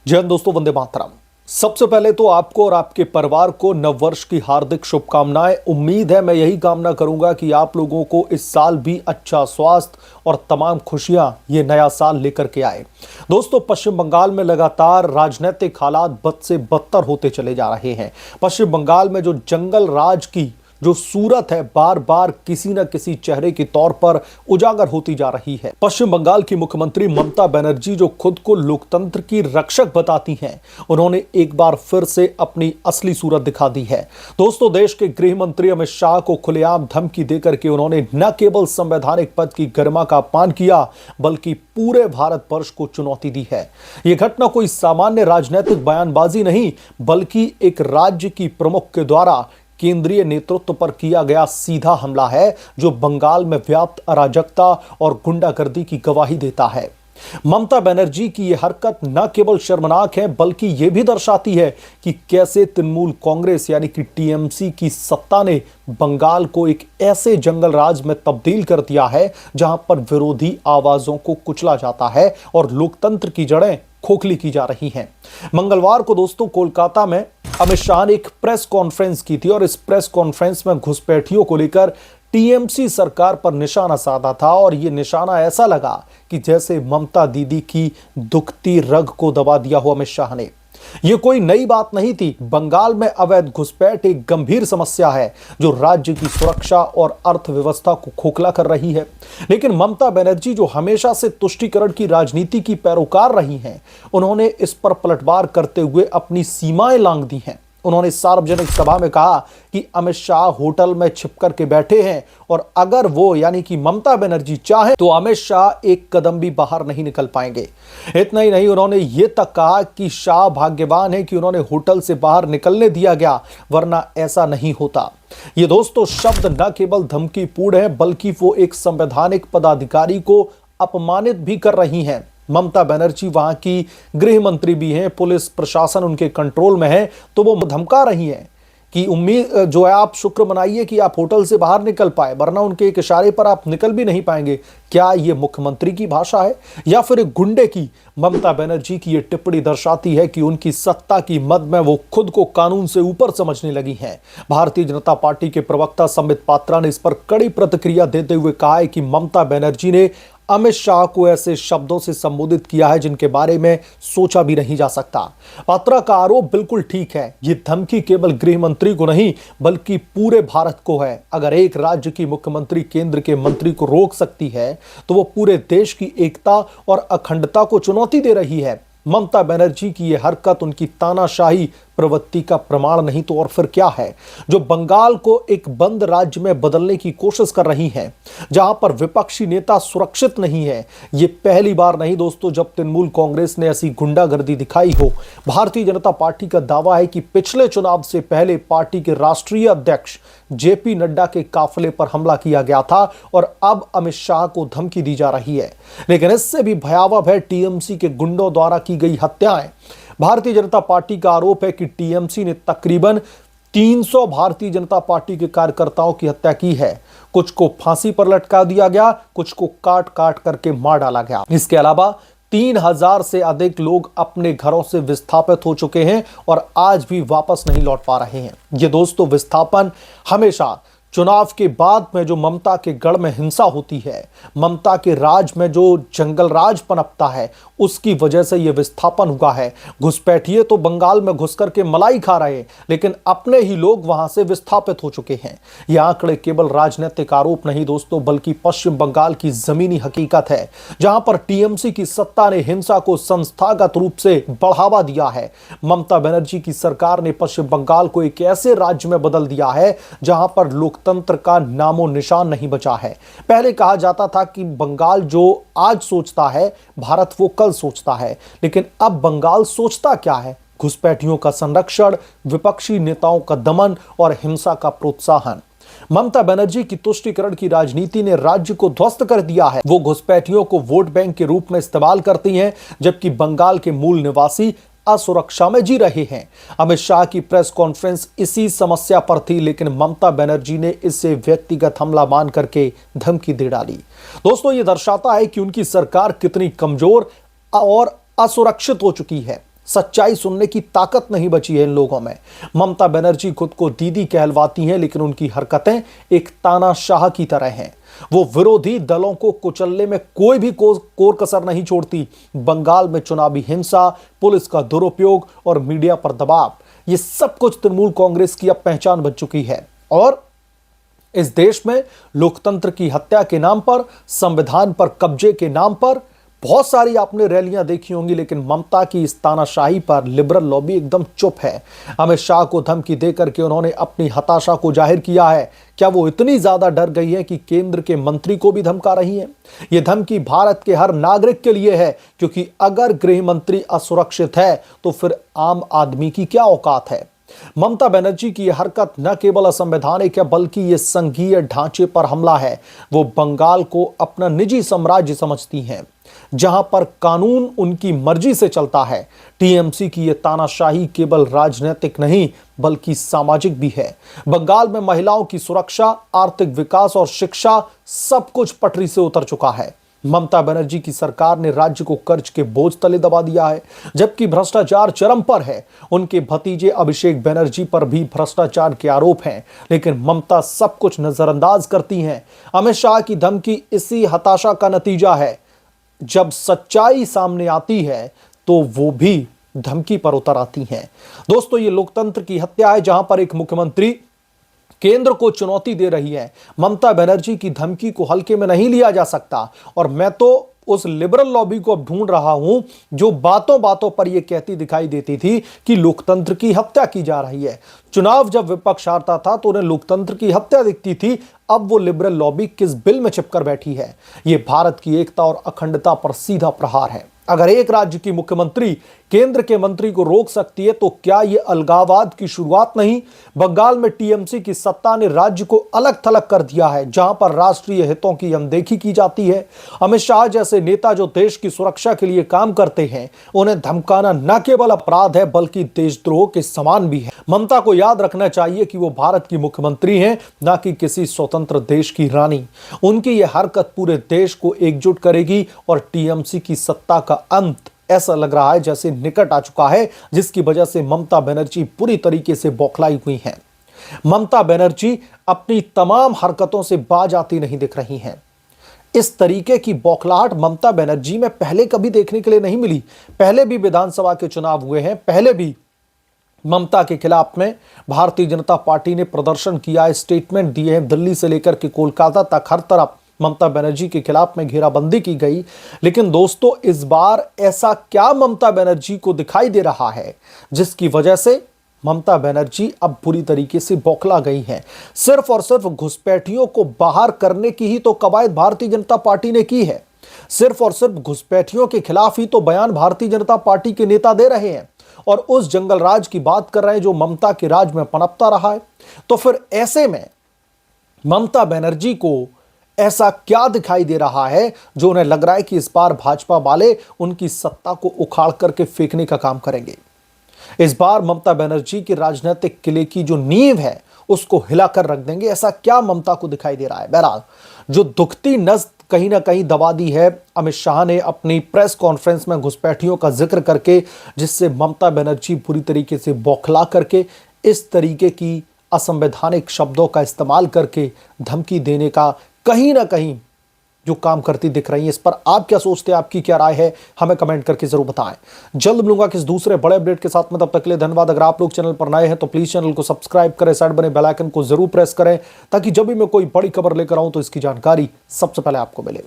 जय हिंद दोस्तों, वंदे मातरम। सबसे पहले तो आपको और आपके परिवार को नववर्ष की हार्दिक शुभकामनाएं। उम्मीद है मैं यही कामना करूंगा कि आप लोगों को इस साल भी अच्छा स्वास्थ्य और तमाम खुशियां ये नया साल लेकर के आए। दोस्तों, पश्चिम बंगाल में लगातार राजनीतिक हालात बद से बदतर होते चले जा रहे हैं। पश्चिम बंगाल में जो जंगल राज की जो सूरत है बार बार किसी न किसी चेहरे के तौर पर उजागर होती जा रही है। पश्चिम बंगाल की मुख्यमंत्री ममता बनर्जी जो खुद को लोकतंत्र की रक्षक बताती हैं, उन्होंने एक बार फिर से अपनी असली सूरत दिखा दी है। दोस्तों, देश के गृह मंत्री अमित शाह को खुलेआम धमकी देकर के उन्होंने न केवल संवैधानिक पद की गरिमा का अपमान किया, बल्कि पूरे भारतवर्ष को चुनौती दी है। यह घटना कोई सामान्य राजनीतिक बयानबाजी नहीं, बल्कि एक राज्य की प्रमुख के द्वारा केंद्रीय नेतृत्व पर किया गया सीधा हमला है, जो बंगाल में व्याप्त अराजकता और गुंडागर्दी की गवाही देता है। ममता बनर्जी की यह हरकत न केवल शर्मनाक है, बल्कि यह भी दर्शाती है कि कैसे तृणमूल कांग्रेस यानी कि टीएमसी की सत्ता ने बंगाल को एक ऐसे जंगल राज में तब्दील कर दिया है जहां पर विरोधी आवाजों को कुचला जाता है और लोकतंत्र की जड़ें खोखली की जा रही हैं। मंगलवार को दोस्तों कोलकाता में अमित शाह ने एक प्रेस कॉन्फ्रेंस की थी और इस प्रेस कॉन्फ्रेंस में घुसपैठियों को लेकर टीएमसी सरकार पर निशाना साधा था और यह निशाना ऐसा लगा कि जैसे ममता दीदी की दुखती रग को दबा दिया हो अमित शाह ने। यह कोई नई बात नहीं थी। बंगाल में अवैध घुसपैठ एक गंभीर समस्या है जो राज्य की सुरक्षा और अर्थव्यवस्था को खोखला कर रही है। लेकिन ममता बनर्जी जो हमेशा से तुष्टीकरण की राजनीति की पैरोकार रही हैं, उन्होंने इस पर पलटवार करते हुए अपनी सीमाएं लांघ दी हैं। उन्होंने सार्वजनिक सभा में कहा कि अमित शाह होटल में छिपकर के बैठे हैं और अगर वो यानी कि ममता बनर्जी चाहे तो अमित शाह एक कदम भी बाहर नहीं निकल पाएंगे। इतना ही नहीं, उन्होंने ये तक कहा कि शाह भाग्यवान है कि उन्होंने होटल से बाहर निकलने दिया गया, वरना ऐसा नहीं होता। ये दोस्तों शब्द न केवल धमकीपूर्ण है, बल्कि वो एक संवैधानिक पदाधिकारी को अपमानित भी कर रही हैं। ममता बनर्जी वहां की गृह मंत्री भी हैं, पुलिस प्रशासन उनके कंट्रोल में है, तो वो धमका रही हैं कि उम्मीद जो है आप शुक्र मनाइए कि आप होटल से बाहर निकल पाए, वरना उनके एक इशारे पर आप निकल भी नहीं पाएंगे। क्या ये मुख्यमंत्री की भाषा है या फिर एक गुंडे की? ममता बनर्जी की ये टिप्पणी दर्शाती है कि उनकी सत्ता की मद में वो खुद को कानून से ऊपर समझने लगी हैं। भारतीय जनता पार्टी के प्रवक्ता संबित पात्रा ने इस पर कड़ी प्रतिक्रिया देते हुए कहा है कि ममता बनर्जी ने अमित शाह को ऐसे शब्दों से संबोधित किया है जिनके बारे में सोचा भी नहीं जा सकता। पात्रा का आरोप बिल्कुल ठीक है। ये धमकी केवल गृह मंत्री को नहीं, बल्कि पूरे भारत को है। अगर एक राज्य की मुख्यमंत्री केंद्र के मंत्री को रोक सकती है, तो वो पूरे देश की एकता और अखंडता को चुनौती दे रही है। ममता बनर्जी की यह हरकत उनकी तानाशाही प्रवृत्ति का प्रमाण नहीं तो और फिर क्या है, जो बंगाल को एक बंद राज्य में बदलने की कोशिश कर रही हैं, जहां पर विपक्षी नेता सुरक्षित नहीं है। यह पहली बार नहीं दोस्तों जब तृणमूल कांग्रेस ने ऐसी गुंडागर्दी दिखाई हो। भारतीय जनता पार्टी का दावा है कि पिछले चुनाव से पहले पार्टी के राष्ट्रीय अध्यक्ष जेपी नड्डा के काफिले पर हमला किया गया था और अब अमित शाह को धमकी दी जा रही है। लेकिन इससे भी भयावह है टीएमसी के गुंडों द्वारा की गई हत्याएं। भारतीय जनता पार्टी का आरोप है कि टीएमसी ने तकरीबन 300 भारतीय जनता पार्टी के कार्यकर्ताओं की हत्या की है। कुछ को फांसी पर लटका दिया गया, कुछ को काट काट करके मार डाला गया। इसके अलावा 3000 से अधिक लोग अपने घरों से विस्थापित हो चुके हैं और आज भी वापस नहीं लौट पा रहे हैं। ये दोस्तों विस्थापन हमेशा चुनाव के बाद में जो ममता के गढ़ में हिंसा होती है, ममता के राज में जो जंगल राज पनपता है, उसकी वजह से यह विस्थापन हुआ है। घुसपैठिए तो बंगाल में घुस करके मलाई खा रहे, लेकिन अपने ही लोग वहां से विस्थापित हो चुके हैं। ये आंकड़े केवल राजनीतिक आरोप नहीं दोस्तों, बल्कि पश्चिम बंगाल की जमीनी हकीकत है, जहां पर टीएमसी की सत्ता ने हिंसा को संस्थागत रूप से बढ़ावा दिया है। ममता बनर्जी की सरकार ने पश्चिम बंगाल को एक ऐसे राज्य में बदल दिया है जहां पर लोकतंत्र का नामो निशान नहीं बचा है। पहले कहा जाता था कि बंगाल जो आज सोचता है, भारत वो कल सोचता है, लेकिन अब बंगाल सोचता क्या है? घुसपैठियों का संरक्षण, विपक्षी नेताओं का दमन और हिंसा का प्रोत्साहन। ममता बनर्जी की तुष्टीकरण की राजनीति ने राज्य को ध्वस्त कर दिया है। वो घुसपैठियों को वोट बैंक के रूप में इस्तेमाल करती हैं, जबकि बंगाल के मूल निवासी असुरक्षा में जी रहे हैं। अमित शाह की प्रेस कॉन्फ्रेंस इसी समस्या पर थी, लेकिन ममता बनर्जी ने इसे व्यक्तिगत हमला मान करके धमकी दे डाली। दोस्तों, यह दर्शाता है कि उनकी सरकार कितनी कमजोर और असुरक्षित हो चुकी है। सच्चाई सुनने की ताकत नहीं बची है इन लोगों में। ममता बनर्जी खुद को दीदी कहलवाती हैं, लेकिन उनकी हरकतें एक तानाशाह की तरह हैं। वो विरोधी दलों को कुचलने में कोई भी कोर कसर नहीं छोड़ती। बंगाल में चुनावी हिंसा, पुलिस का दुरुपयोग और मीडिया पर दबाव, ये सब कुछ तृणमूल कांग्रेस की अब पहचान बन चुकी है। और इस देश में लोकतंत्र की हत्या के नाम पर, संविधान पर कब्जे के नाम पर बहुत सारी आपने रैलियां देखी होंगी, लेकिन ममता की इस तानाशाही पर लिबरल लॉबी एकदम चुप है। अमित शाह को धमकी देकर के उन्होंने अपनी हताशा को जाहिर किया है। क्या वो इतनी ज्यादा डर गई है कि केंद्र के मंत्री को भी धमका रही है? ये धमकी भारत के हर नागरिक के लिए है, क्योंकि अगर गृह मंत्री असुरक्षित है तो फिर आम आदमी की क्या औकात है? ममता बनर्जी की यह हरकत न केवल असंवैधानिक है, बल्कि यह संघीय ढांचे पर हमला है। वो बंगाल को अपना निजी साम्राज्य समझती हैं, जहां पर कानून उनकी मर्जी से चलता है। टीएमसी की यह तानाशाही केवल राजनीतिक नहीं, बल्कि सामाजिक भी है। बंगाल में महिलाओं की सुरक्षा, आर्थिक विकास और शिक्षा सब कुछ पटरी से उतर चुका है। ममता बनर्जी की सरकार ने राज्य को कर्ज के बोझ तले दबा दिया है, जबकि भ्रष्टाचार चरम पर है। उनके भतीजे अभिषेक बनर्जी पर भी भ्रष्टाचार के आरोप हैं, लेकिन ममता सब कुछ नजरअंदाज करती हैं। अमित शाह की धमकी इसी हताशा का नतीजा है। जब सच्चाई सामने आती है तो वो भी धमकी पर उतर आती हैं। दोस्तों, ये लोकतंत्र की हत्या है, जहां पर एक मुख्यमंत्री केंद्र को चुनौती दे रही है। ममता बनर्जी की धमकी को हल्के में नहीं लिया जा सकता। और मैं तो उस लिबरल लॉबी को अब ढूंढ रहा हूं जो बातों बातों पर यह कहती दिखाई देती थी कि लोकतंत्र की हत्या की जा रही है। चुनाव जब विपक्ष हारता था तो उन्हें लोकतंत्र की हत्या दिखती थी। अब वो लिबरल लॉबी किस बिल में चिपकर बैठी है? यह भारत की एकता और अखंडता पर सीधा प्रहार है। अगर एक राज्य की मुख्यमंत्री केंद्र के मंत्री को रोक सकती है, तो क्या यह अलगाववाद की शुरुआत नहीं? बंगाल में टीएमसी की सत्ता ने राज्य को अलग थलग कर दिया है, जहां पर राष्ट्रीय हितों की अनदेखी की जाती है। अमित शाह जैसे नेता जो देश की सुरक्षा के लिए काम करते हैं, उन्हें धमकाना न केवल अपराध है, बल्कि देशद्रोह के समान भी है। ममता को याद रखना चाहिए कि वो भारत की मुख्यमंत्री हैं, न कि किसी स्वतंत्र देश की रानी। उनकी यह हरकत पूरे देश को एकजुट करेगी और टीएमसी की सत्ता का अंत ऐसा लग रहा है जैसे निकट आ चुका है, जिसकी वजह से ममता बनर्जी पूरी तरीके से बौखलाई हुई हैं। ममता बनर्जी अपनी तमाम हरकतों से बाज आती नहीं दिख रही हैं। इस तरीके की बौखलाहट ममता बनर्जी में पहले कभी देखने के लिए नहीं मिली। पहले भी विधानसभा के चुनाव हुए हैं, पहले भी ममता के खिलाफ में भारतीय जनता पार्टी ने प्रदर्शन किया है, स्टेटमेंट दिए हैं। दिल्ली से लेकर के कोलकाता तक हर तरफ ममता बनर्जी के खिलाफ में घेराबंदी की गई। लेकिन दोस्तों, इस बार ऐसा क्या ममता बनर्जी को दिखाई दे रहा है जिसकी वजह से ममता बनर्जी अब पूरी तरीके से बौखला गई हैं? सिर्फ और सिर्फ घुसपैठियों को बाहर करने की ही तो कवायद भारतीय जनता पार्टी ने की है। सिर्फ और सिर्फ घुसपैठियों के खिलाफ ही तो बयान भारतीय जनता पार्टी के नेता दे रहे हैं और उस जंगल राज की बात कर रहे हैं जो ममता के राज में पनपता रहा है। तो फिर ऐसे में ममता बनर्जी को ऐसा क्या दिखाई दे रहा है जो उन्हें लग रहा है कि इस बार भाजपा वाले उनकी सत्ता को उखाड़ करके फेंकने का काम करेंगे? इस बार ममता बनर्जी के राजनीतिक किले की जो नींव है उसको हिलाकर रख देंगे। ऐसा क्या ममता को दिखाई दे रहा है? बहरहाल, जो दुखती नस कहीं ना कहीं दबा दी है अमित शाह ने अपनी प्रेस कॉन्फ्रेंस में घुसपैठियों का जिक्र करके, जिससे ममता बनर्जी पूरी तरीके से बौखला करके इस तरीके की असंवैधानिक शब्दों का इस्तेमाल करके धमकी देने का कहीं ना कहीं जो काम करती दिख रही है। इस पर आप क्या सोचते हैं? आपकी क्या राय है? हमें कमेंट करके जरूर बताएं। जल्द मिलूंगा किस दूसरे बड़े अपडेट के साथ में, तब तक के लिए धन्यवाद। अगर आप लोग चैनल पर नए हैं तो प्लीज चैनल को सब्सक्राइब करें, साइड बने बेल आइकन को जरूर प्रेस करें, ताकि जब भी मैं कोई बड़ी खबर लेकर आऊं तो इसकी जानकारी सबसे पहले आपको मिले।